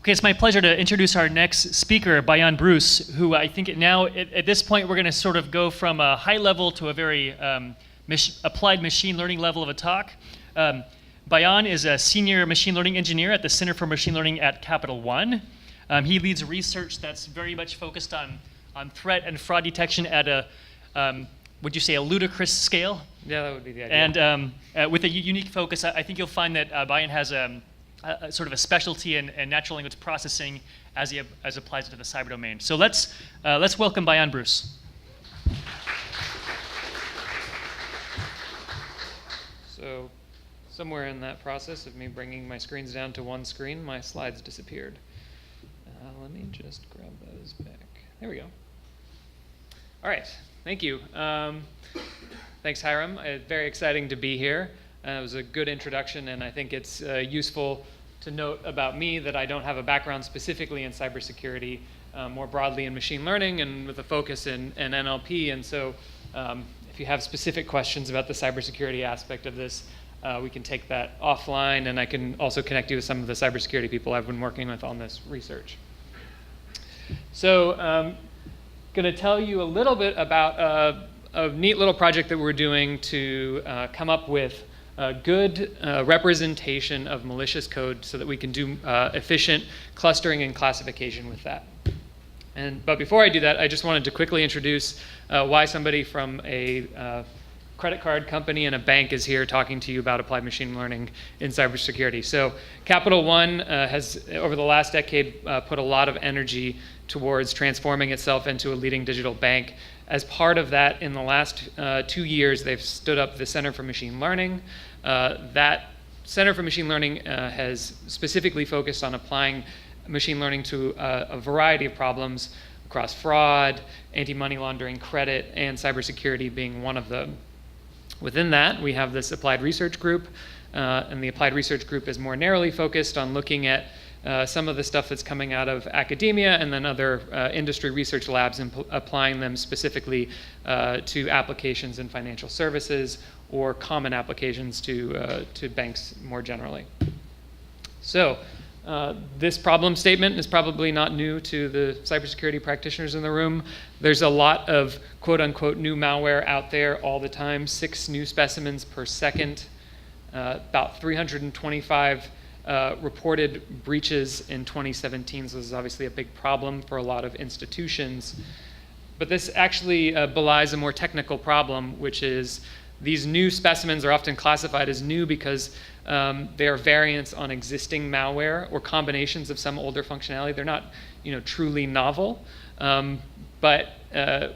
Okay, it's my pleasure to introduce our next speaker, Bayan Bruss, who I think now, at this point, we're going to sort of go from a high level to a very applied machine learning level of a talk. Bayan is a senior machine learning engineer at the Center for Machine Learning at Capital One. He leads research that's very much focused on threat and fraud detection at a, would you say, a ludicrous scale? Yeah, that would be the idea. And with a unique focus, I think you'll find that Bayan has sort of a specialty in natural language processing as applies to the cyber domain. So let's welcome Bayan Bruss. So somewhere in that process of me bringing my screens down to one screen, my slides disappeared. Let me just grab those back. There we go. All right, thank you. Thanks, Hiram. Very exciting to be here. It was a good introduction, and I think it's useful to note about me that I don't have a background specifically in cybersecurity, more broadly in machine learning and with a focus in NLP. And so if you have specific questions about the cybersecurity aspect of this, we can take that offline, and I can also connect you with some of the cybersecurity people I've been working with on this research. So I'm going to tell you a little bit about a neat little project that we're doing to come up with a good representation of malicious code so that we can do efficient clustering and classification with that. But before I do that, I just wanted to quickly introduce why somebody from a credit card company and a bank is here talking to you about applied machine learning in cybersecurity. So Capital One has, over the last decade, put a lot of energy towards transforming itself into a leading digital bank. As part of that, in the last 2 years, they've stood up the Center for Machine Learning. That Center for Machine Learning has specifically focused on applying machine learning to a variety of problems across fraud, anti-money laundering, credit, and cybersecurity being one of them. Within that, we have this applied research group, and the applied research group is more narrowly focused on looking at some of the stuff that's coming out of academia and then other industry research labs and applying them specifically to applications in financial services or common applications to banks more generally. So this problem statement is probably not new to the cybersecurity practitioners in the room. There's a lot of quote unquote new malware out there all the time, 6 new specimens per second, about 325 reported breaches in 2017, so this is obviously a big problem for a lot of institutions. But this actually belies a more technical problem, which is these new specimens are often classified as new because they are variants on existing malware or combinations of some older functionality. They're not, truly novel, but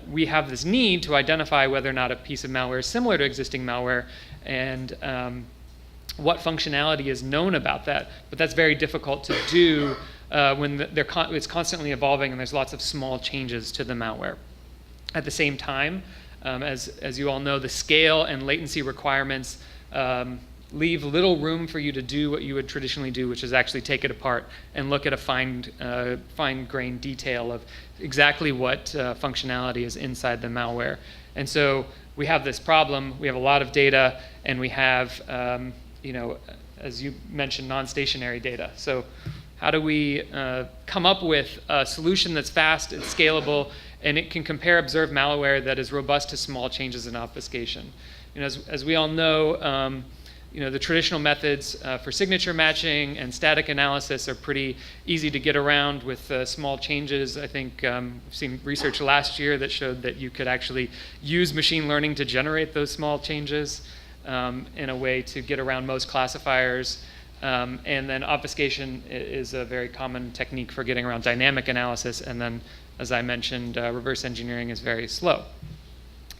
we have this need to identify whether or not a piece of malware is similar to existing malware and what functionality is known about that. But that's very difficult to do when it's constantly evolving and there's lots of small changes to the malware. At the same time, as you all know, the scale and latency requirements leave little room for you to do what you would traditionally do, which is actually take it apart and look at a fine-grained detail of exactly what functionality is inside the malware. And so we have this problem. We have a lot of data, and we have, as you mentioned, non-stationary data. So how do we come up with a solution that's fast, it's scalable, and it can compare observed malware that is robust to small changes in obfuscation? As we all know, the traditional methods for signature matching and static analysis are pretty easy to get around with small changes. I think we've seen research last year that showed that you could actually use machine learning to generate those small changes in a way to get around most classifiers. And then obfuscation is a very common technique for getting around dynamic analysis. And then, as I mentioned, reverse engineering is very slow.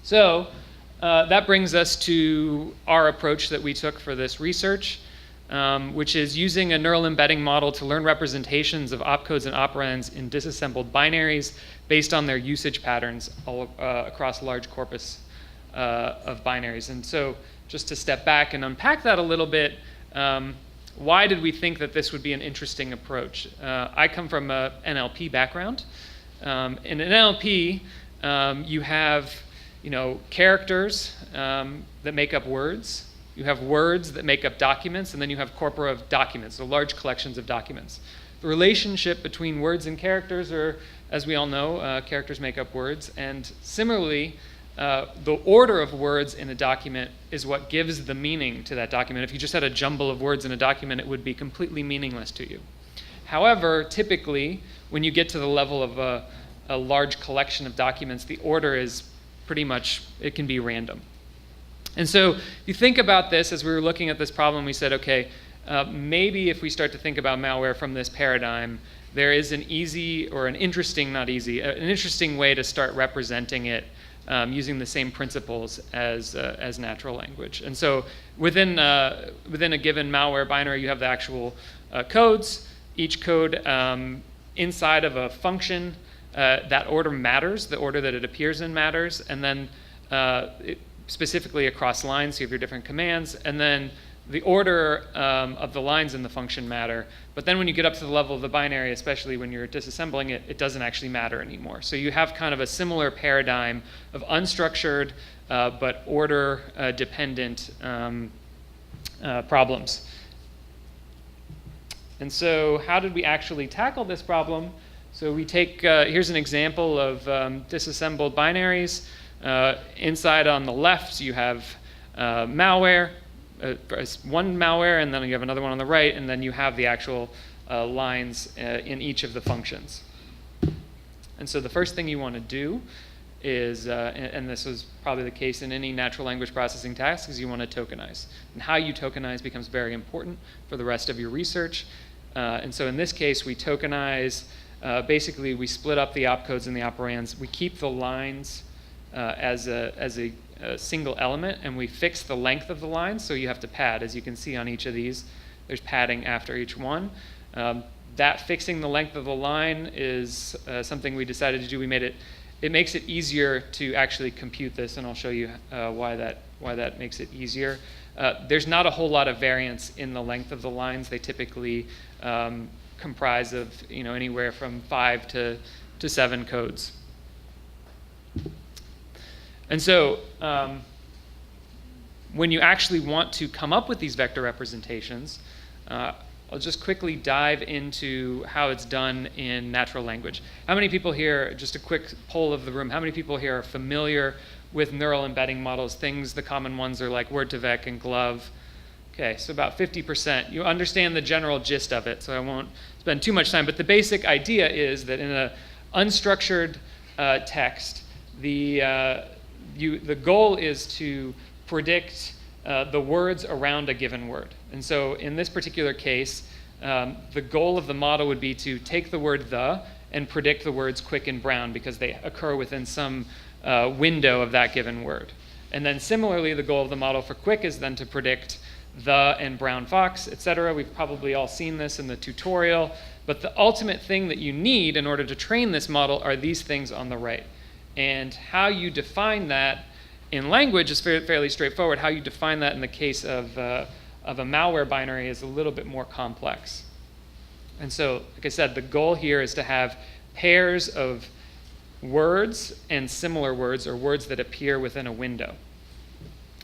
So that brings us to our approach that we took for this research, which is using a neural embedding model to learn representations of opcodes and operands in disassembled binaries based on their usage patterns across large corpus of binaries. And so just to step back and unpack that a little bit, why did we think that this would be an interesting approach? I come from an NLP background. In an NLP, you have characters that make up words. You have words that make up documents, and then you have corpora of documents, so large collections of documents. the relationship between words and characters, or as we all know, characters make up words. And similarly, the order of words in a document is what gives the meaning to that document. If you just had a jumble of words in a document, it would be completely meaningless to you. However, typically, when you get to the level of a large collection of documents, the order is pretty much, it can be random. And so if you think about this, as we were looking at this problem, we said, okay, maybe if we start to think about malware from this paradigm, there is an easy, or an interesting, not easy, an interesting way to start representing it using the same principles as natural language. And so within a given malware binary, you have the actual codes. Each code inside of a function, that order matters, the order that it appears in matters, and then specifically across lines, you have your different commands, and then the order of the lines in the function matter. But then when you get up to the level of the binary, especially when you're disassembling it, it doesn't actually matter anymore. So you have kind of a similar paradigm of unstructured but order dependent problems. And so how did we actually tackle this problem? So we take, here's an example of disassembled binaries. Inside on the left, you have malware, one malware, and then you have another one on the right, and then you have the actual lines in each of the functions. And so the first thing you want to do is, and this was probably the case in any natural language processing task, is you want to tokenize. And how you tokenize becomes very important for the rest of your research. And so in this case, we tokenize, basically we split up the opcodes and the operands. We keep the lines as a single element, and we fix the length of the lines, so you have to pad. As you can see on each of these, there's padding after each one. That fixing the length of the line is something we decided to do. It makes it easier to actually compute this, and I'll show you why that makes it easier. There's not a whole lot of variance in the length of the lines. They typically comprise of anywhere from 5 to 7 codes. And so when you actually want to come up with these vector representations, I'll just quickly dive into how it's done in natural language. How many people here, just a quick poll of the room, how many people here are familiar with neural embedding models? The common ones are like Worm2Vec and Glove. Okay, so about 50%. You understand the general gist of it, so I won't spend too much time. But the basic idea is that in an unstructured text, the goal is to predict the words around a given word. And so in this particular case, the goal of the model would be to take the word the and predict the words quick and brown because they occur within some window of that given word. And then similarly, the goal of the model for quick is then to predict the and brown fox, etc. We've probably all seen this in the tutorial. But the ultimate thing that you need in order to train this model are these things on the right. And how you define that in language is fairly straightforward. How you define that in the case of a malware binary is a little bit more complex. And so, like I said, the goal here is to have pairs of words and similar words, or words that appear within a window.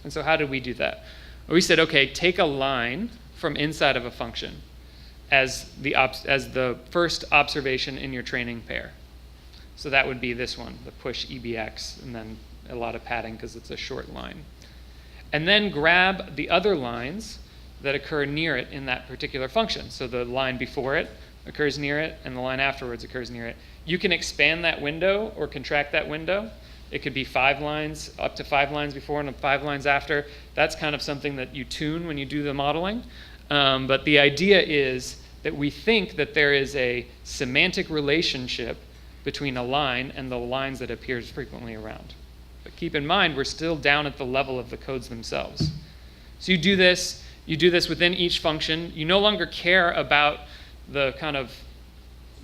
And so how did we do that? Well, we said, okay, take a line from inside of a function as the first observation in your training pair. So that would be this one, the push EBX, and then a lot of padding because it's a short line. And then grab the other lines that occur near it in that particular function. So the line before it occurs near it, and the line afterwards occurs near it. You can expand that window or contract that window. It could be 5 lines, up to 5 lines before and 5 lines after. That's kind of something that you tune when you do the modeling. But the idea is that we think that there is a semantic relationship between a line and the lines that appears frequently around. But keep in mind, we're still down at the level of the codes themselves. So you do this within each function. You no longer care about the kind of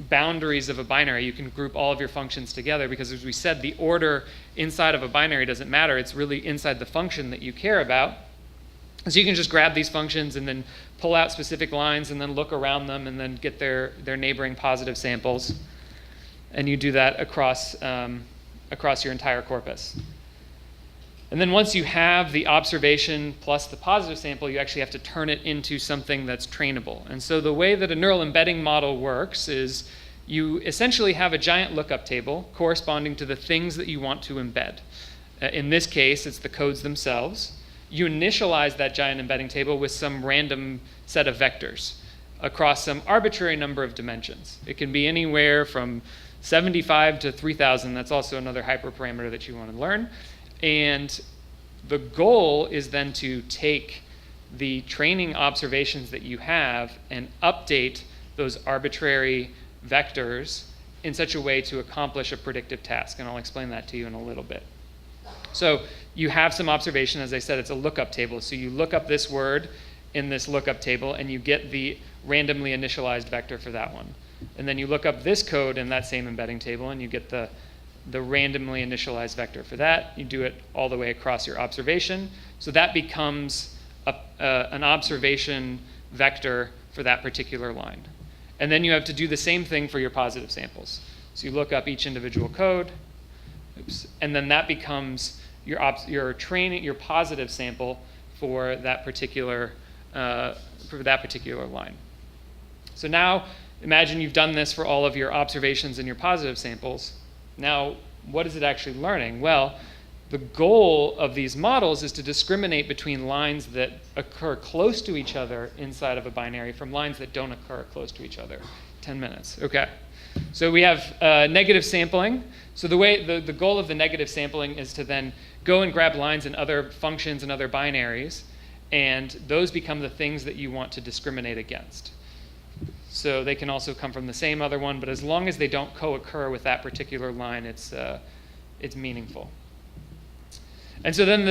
boundaries of a binary. You can group all of your functions together because, as we said, the order inside of a binary doesn't matter. It's really inside the function that you care about. So you can just grab these functions and then pull out specific lines and then look around them and then get their neighboring positive samples. And you do that across your entire corpus. And then once you have the observation plus the positive sample, you actually have to turn it into something that's trainable. And so the way that a neural embedding model works is you essentially have a giant lookup table corresponding to the things that you want to embed. In this case, it's the codes themselves. You initialize that giant embedding table with some random set of vectors across some arbitrary number of dimensions. It can be anywhere from 75 to 3,000. That's also another hyperparameter that you want to learn. And the goal is then to take the training observations that you have and update those arbitrary vectors in such a way to accomplish a predictive task. And I'll explain that to you in a little bit. So you have some observation. As I said, it's a lookup table. So you look up this word in this lookup table, and you get the randomly initialized vector for that one. And then you look up this code in that same embedding table, and you get the randomly initialized vector for that. You do it all the way across your observation. So that becomes an observation vector for that particular line. And then you have to do the same thing for your positive samples. So you look up each individual code, and then that becomes your positive sample for that particular line. So now imagine you've done this for all of your observations and your positive samples. Now, what is it actually learning? Well, the goal of these models is to discriminate between lines that occur close to each other inside of a binary from lines that don't occur close to each other. 10 minutes. Okay. So we have negative sampling. So the goal of the negative sampling is to then go and grab lines in other functions and other binaries, and those become the things that you want to discriminate against. So they can also come from the same other one, but as long as they don't co-occur with that particular line, it's meaningful. And so then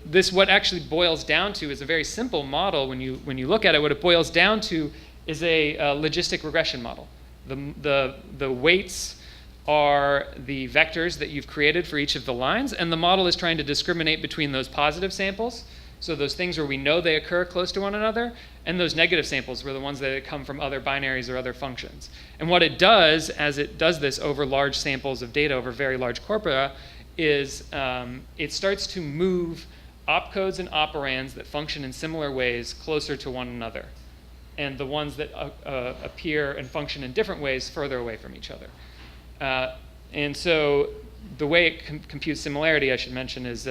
this what actually boils down to is a very simple model. When you look at it, what it boils down to is a logistic regression model. The weights are the vectors that you've created for each of the lines, and the model is trying to discriminate between those positive samples, so those things where we know they occur close to one another, and those negative samples were the ones that come from other binaries or other functions. And what it does, as it does this over large samples of data, over very large corpora, is it starts to move opcodes and operands that function in similar ways closer to one another, and the ones that appear and function in different ways further away from each other. And so the way it computes similarity, I should mention, is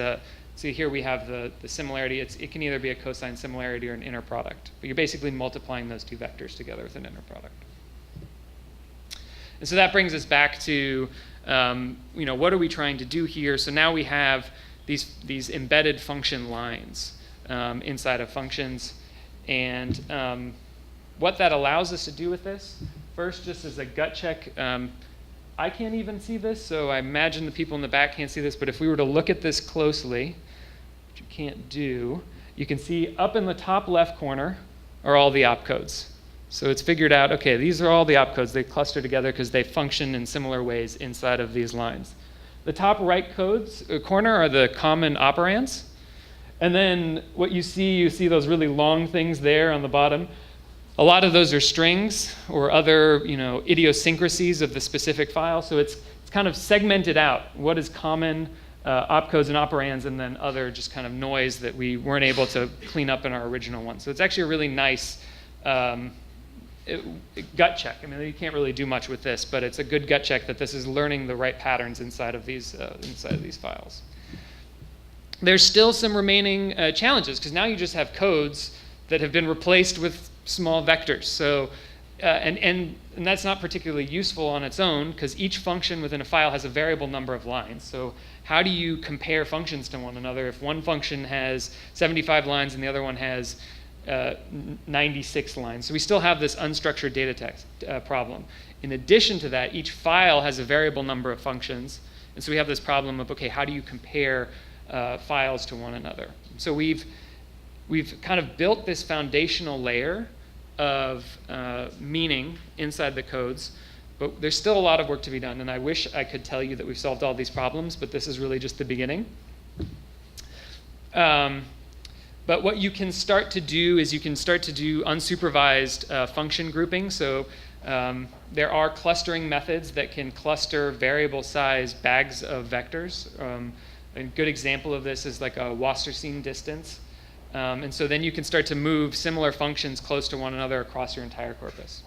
see here we have the similarity. It can either be a cosine similarity or an inner product. But you're basically multiplying those two vectors together with an inner product. And so that brings us back to what are we trying to do here? So now we have these embedded function lines inside of functions. And what that allows us to do with this, first, just as a gut check, I can't even see this, so I imagine the people in the back can't see this, but if we were to look at this closely, which you can't do, you can see up in the top left corner are all the opcodes. So it's figured out, okay, these are all the opcodes. They cluster together because they function in similar ways inside of these lines. The top right corner are the common operands. And then what you see those really long things there on the bottom. A lot of those are strings or other idiosyncrasies of the specific file. So it's kind of segmented out. What is common opcodes and operands, and then other just kind of noise that we weren't able to clean up in our original one. So it's actually a really nice gut check. I mean, you can't really do much with this, but it's a good gut check that this is learning the right patterns inside of these files. There's still some remaining challenges, because now you just have codes that have been replaced with small vectors. So, and that's not particularly useful on its own, because each function within a file has a variable number of lines. So how do you compare functions to one another if one function has 75 lines and the other one has 96 lines? So we still have this unstructured data text problem. In addition to that, each file has a variable number of functions. And so we have this problem of, okay, how do you compare files to one another? So we've kind of built this foundational layer of meaning inside the codes, but there's still a lot of work to be done, and I wish I could tell you that we've solved all these problems, but this is really just the beginning. But what you can start to do is you can start to do unsupervised function grouping. So there are clustering methods that can cluster variable size bags of vectors A good example of this is like a Wasserstein distance. And so then you can start to move similar functions close to one another across your entire corpus.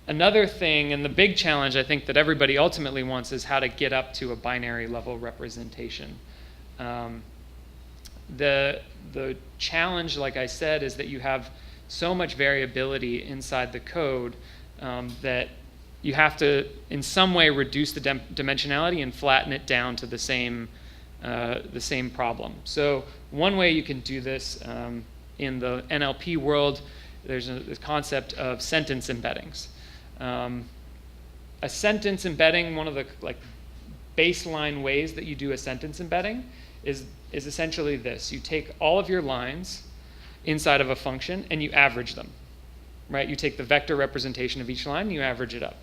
Another thing, and the big challenge I think that everybody ultimately wants, is how to get up to a binary level representation. The challenge, like I said, is that you have so much variability inside the code that you have to, in some way, reduce the dimensionality and flatten it down to the same problem. So one way you can do this in the NLP world, there's this concept of sentence embeddings. A sentence embedding, one of the baseline ways that you do a sentence embedding is essentially this. You take all of your lines inside of a function and you average them, right? You take the vector representation of each line and you average it up.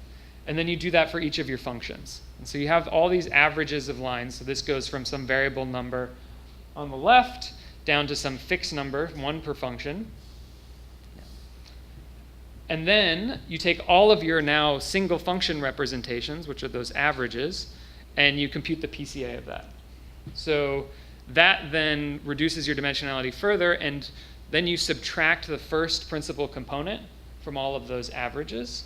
And then you do that for each of your functions. And so you have all these averages of lines. So this goes from some variable number on the left down to some fixed number, 1 per function. And then you take all of your now single function representations, which are those averages, and you compute the PCA of that. So that then reduces your dimensionality further, and then you subtract the first principal component from all of those averages.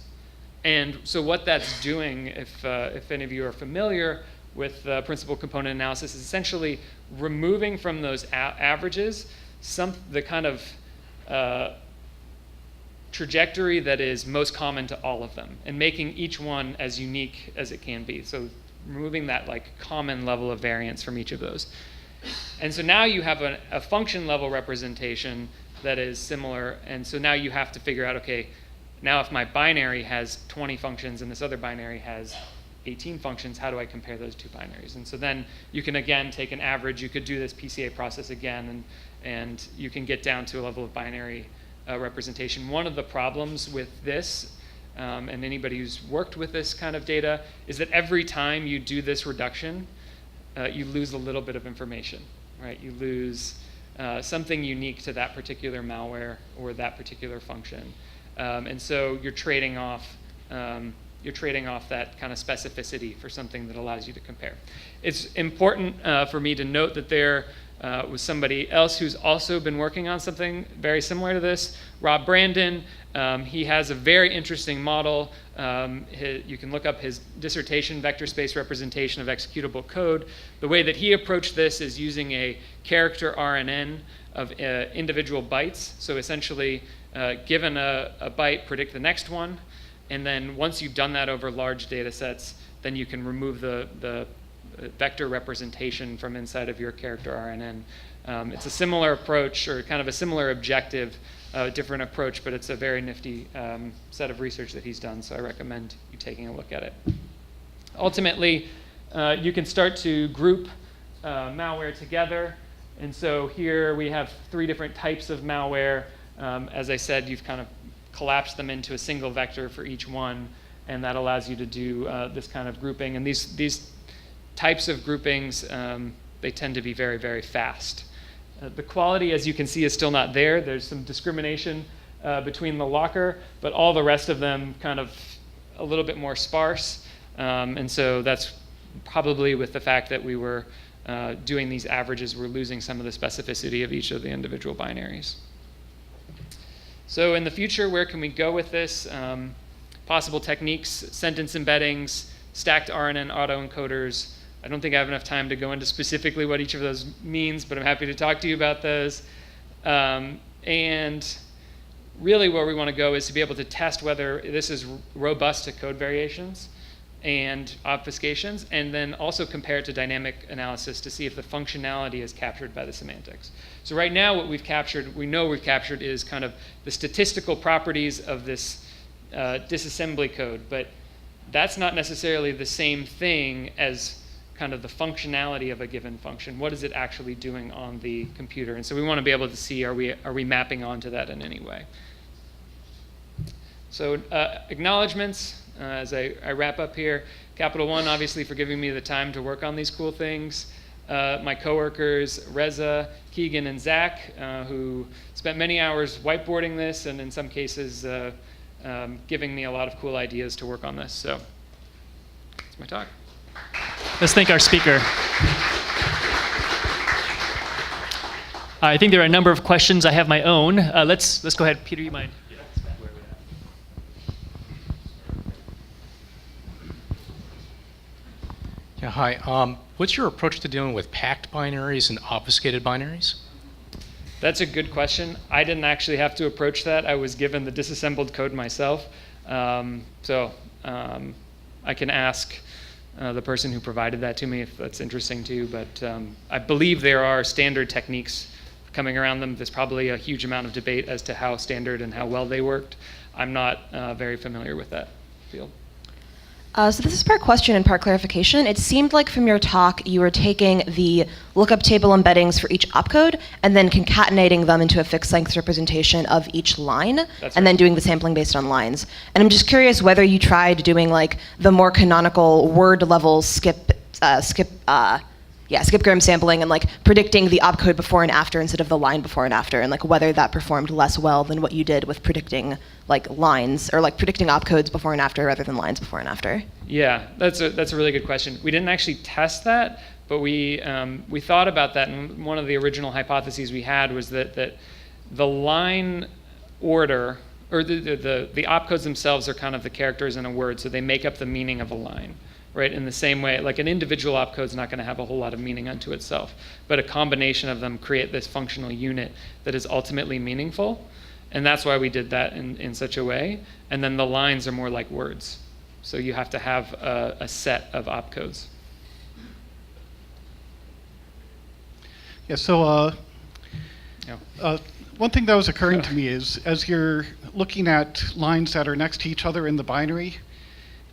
And so what that's doing, if any of you are familiar with principal component analysis, is essentially removing from those averages the kind of trajectory that is most common to all of them, and making each one as unique as it can be. So removing that common level of variance from each of those. And so now you have a function level representation that is similar, and so now you have to figure out, okay, now if my binary has 20 functions and this other binary has 18 functions, how do I compare those two binaries? And so then you can again take an average. You could do this PCA process again, and you can get down to a level of binary representation. One of the problems with this, and anybody who's worked with this kind of data, is that every time you do this reduction, you lose a little bit of information, right? You lose something unique to that particular malware or that particular function. And so you're trading off that kind of specificity for something that allows you to compare. It's important for me to note that there was somebody else who's also been working on something very similar to this, Rob Brandon. He has a very interesting model. You can look up his dissertation, Vector Space Representation of Executable Code. The way that he approached this is using a character RNN of individual bytes. So essentially, given a byte, predict the next one. And then once you've done that over large data sets, then you can remove the vector representation from inside of your character RNN. It's a similar approach, or kind of a similar objective, different approach, but it's a very nifty set of research that he's done, so I recommend you taking a look at it. Ultimately, you can start to group malware together. And so here we have 3 different types of malware. As I said, you've kind of collapsed them into a single vector for each one, and that allows you to do this kind of grouping. And these types of groupings, they tend to be very, very fast. The quality, as you can see, is still not there. There's some discrimination between the locker, but all the rest of them kind of a little bit more sparse. And so that's probably with the fact that we were doing these averages, we're losing some of the specificity of each of the individual binaries. So in the future, where can we go with this? Possible techniques, sentence embeddings, stacked RNN autoencoders. I don't think I have enough time to go into specifically what each of those means, but I'm happy to talk to you about those. And really where we want to go is to be able to test whether this is robust to code variations and obfuscations, and then also compare it to dynamic analysis to see if the functionality is captured by the semantics. So right now what we've captured, we know we've captured, is kind of the statistical properties of this disassembly code, but that's not necessarily the same thing as kind of the functionality of a given function. What is it actually doing on the computer? And so we want to be able to see, are we mapping onto that in any way? So acknowledgements, as I wrap up here. Capital One, obviously, for giving me the time to work on these cool things. My coworkers, Reza, Keegan, and Zach, who spent many hours whiteboarding this, and in some cases giving me a lot of cool ideas to work on this. So that's my talk. Let's thank our speaker. I think there are a number of questions. I have my own. Let's go ahead. Peter, you mind? Yeah, hi. What's your approach to dealing with packed binaries and obfuscated binaries? That's a good question. I didn't actually have to approach that. I was given the disassembled code myself. So I can ask the person who provided that to me if that's interesting too. But I believe there are standard techniques coming around them. There's probably a huge amount of debate as to how standard and how well they worked. I'm not very familiar with that field. So this is part question and part clarification. It seemed like from your talk you were taking the lookup table embeddings for each opcode and then concatenating them into a fixed length representation of each line, and then doing the sampling based on lines. And I'm just curious whether you tried doing like the more canonical word level skipgram sampling and like predicting the opcode before and after instead of the line before and after, and like whether that performed less well than what you did with predicting like lines or like predicting opcodes before and after rather than lines before and after. Yeah, that's a really good question. We didn't actually test that, but we thought about that, and one of the original hypotheses we had was that the line order, or the opcodes themselves are kind of the characters in a word, so they make up the meaning of a line. Right, in the same way, like an individual opcode is not going to have a whole lot of meaning unto itself, but a combination of them create this functional unit that is ultimately meaningful, and that's why we did that in such a way. And then the lines are more like words, so you have to have a set of opcodes. Yeah, so one thing that was occurring to me is as you're looking at lines that are next to each other in the binary,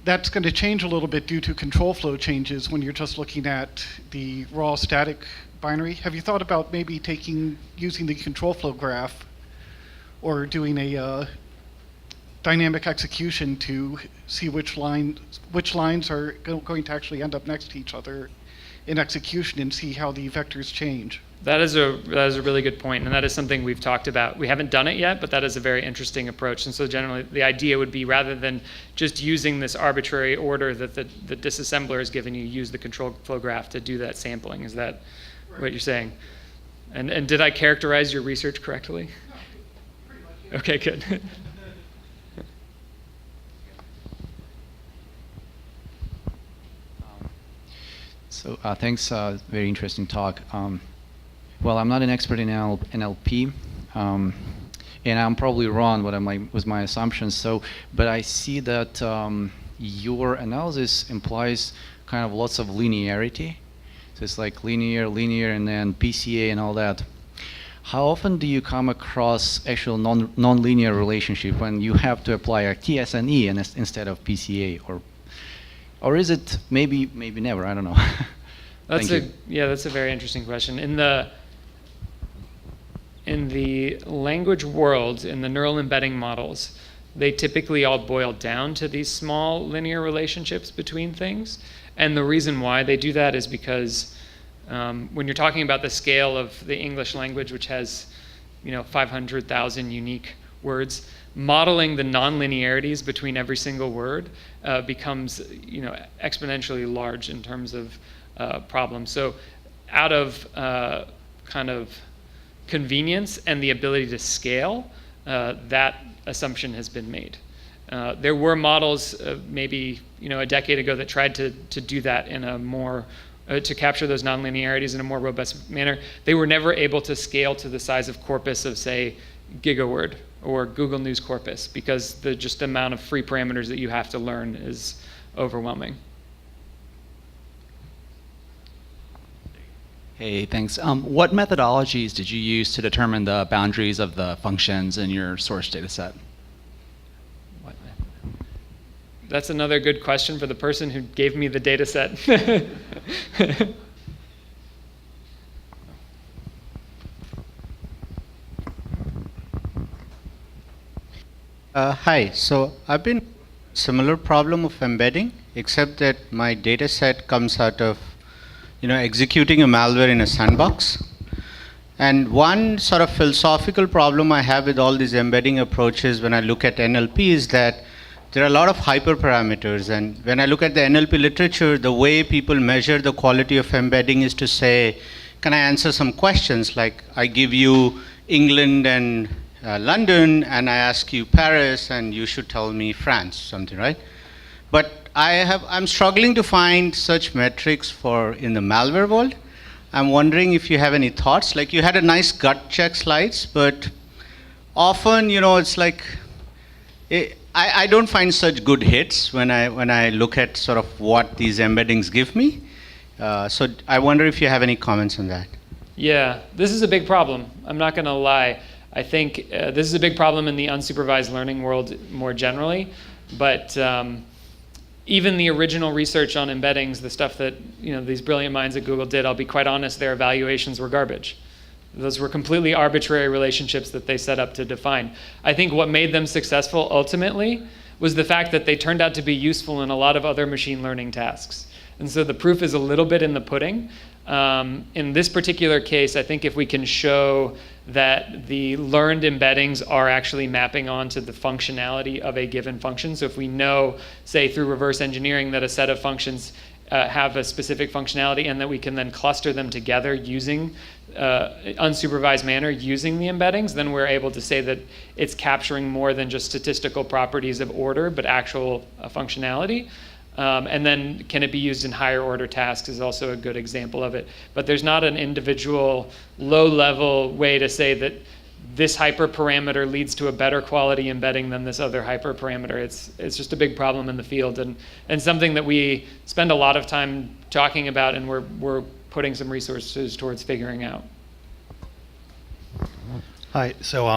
that's going to change a little bit due to control flow changes when you're just looking at the raw static binary. Have you thought about maybe using the control flow graph or doing a dynamic execution to see which lines are going to actually end up next to each other in execution and see how the vectors change? That is a really good point, and that is something we've talked about. We haven't done it yet, but that is a very interesting approach. And so generally, the idea would be rather than just using this arbitrary order that the disassembler has given you, use the control flow graph to do that sampling. Is that what you're saying? And did I characterize your research correctly? No, pretty much. Okay, good. So thanks, very interesting talk. Well, I'm not an expert in NLP, and I'm probably wrong with my assumptions. But I see that your analysis implies kind of lots of linearity. So it's like linear, and then PCA and all that. How often do you come across actual non-linear relationship when you have to apply a TSNE instead of PCA, or is it maybe never? I don't know. That's a very interesting question. In the language world, in the neural embedding models, they typically all boil down to these small linear relationships between things. And the reason why they do that is because when you're talking about the scale of the English language, which has 500,000 unique words, modeling the nonlinearities between every single word becomes exponentially large in terms of problems. So out of kind of convenience and the ability to scale, that assumption has been made. There were models maybe a decade ago that tried to do that in a more to capture those nonlinearities in a more robust manner. They were never able to scale to the size of corpus of, say, GigaWord or Google News corpus, because the amount of free parameters that you have to learn is overwhelming. Hey, thanks. What methodologies did you use to determine the boundaries of the functions in your source data set? That's another good question for the person who gave me the data set. Hi, so I've been similar problem of embedding, except that my data set comes out of executing a malware in a sandbox. And one sort of philosophical problem I have with all these embedding approaches when I look at NLP is that there are a lot of hyperparameters, and when I look at the NLP literature, the way people measure the quality of embedding is to say, can I answer some questions? Like, I give you England and London, and I ask you Paris, and you should tell me France, something, right? But I'm struggling to find such metrics in the malware world. I'm wondering if you have any thoughts. Like, you had a nice gut check slides, but often, it's like, I don't find such good hits when I look at sort of what these embeddings give me. So I wonder if you have any comments on that. Yeah, this is a big problem. I'm not going to lie. I think this is a big problem in the unsupervised learning world more generally, but even the original research on embeddings, the stuff that these brilliant minds at Google did, I'll be quite honest, their evaluations were garbage. Those were completely arbitrary relationships that they set up to define. I think what made them successful ultimately was the fact that they turned out to be useful in a lot of other machine learning tasks. And so the proof is a little bit in the pudding. In this particular case, I think if we can show that the learned embeddings are actually mapping onto the functionality of a given function. So if we know, say through reverse engineering, that a set of functions have a specific functionality and that we can then cluster them together using unsupervised manner using the embeddings, then we're able to say that it's capturing more than just statistical properties of order, but actual functionality. And then can it be used in higher order tasks is also a good example of it. But there's not an individual low-level way to say that this hyperparameter leads to a better quality embedding than this other hyperparameter. It's just a big problem in the field and something that we spend a lot of time talking about, and we're putting some resources towards figuring out. Hi. So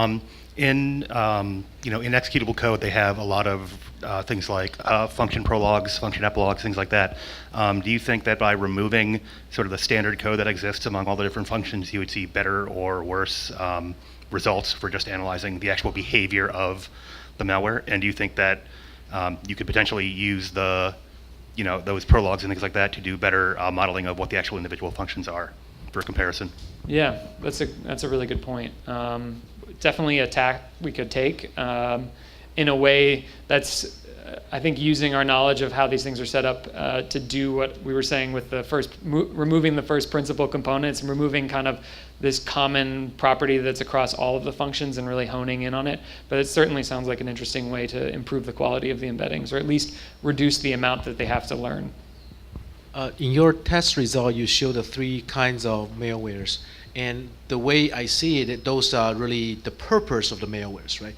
in executable code, they have a lot of things like function prologues, function epilogues, things like that. Do you think that by removing sort of the standard code that exists among all the different functions, you would see better or worse results for just analyzing the actual behavior of the malware? And do you think that you could potentially use those prologues and things like that to do better modeling of what the actual individual functions are for comparison? Yeah, that's a really good point. Definitely a tack we could take in a way that's, I think, using our knowledge of how these things are set up to do what we were saying with the removing the first principal components, and removing kind of this common property that's across all of the functions and really honing in on it. But it certainly sounds like an interesting way to improve the quality of the embeddings, or at least reduce the amount that they have to learn. In your test result, you show the 3 kinds of malwares. And the way I see it, those are really the purpose of the malwares, right?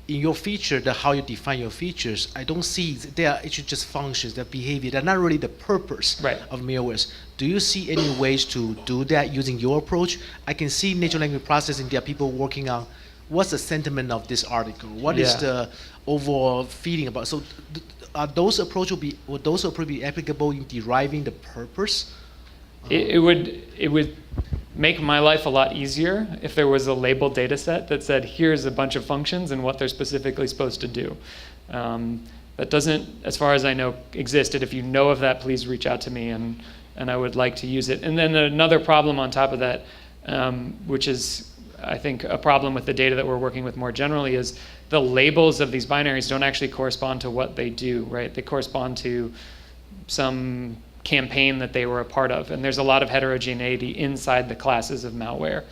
In your feature, how you define your features, I don't see they are actually just functions, their behavior. They're not really the purpose of malwares. Do you see any ways to do that using your approach? I can see natural language processing. There are people working on what's the sentiment of this article. What is the overall feeling about? So, would those approaches be applicable in deriving the purpose? It would make my life a lot easier if there was a labeled data set that said, here's a bunch of functions and what they're specifically supposed to do. That doesn't, as far as I know, exist. And if you know of that, please reach out to me, and I would like to use it. And then another problem on top of that, which is, I think, a problem with the data that we're working with more generally, is the labels of these binaries don't actually correspond to what they do, right? They correspond to some campaign that they were a part of. And there's a lot of heterogeneity inside the classes of malware.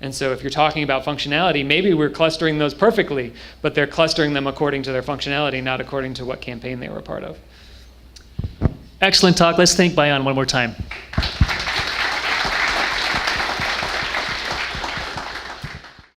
And so if you're talking about functionality, maybe we're clustering those perfectly, but they're clustering them according to their functionality, not according to what campaign they were a part of. Excellent talk. Let's thank Bayan one more time.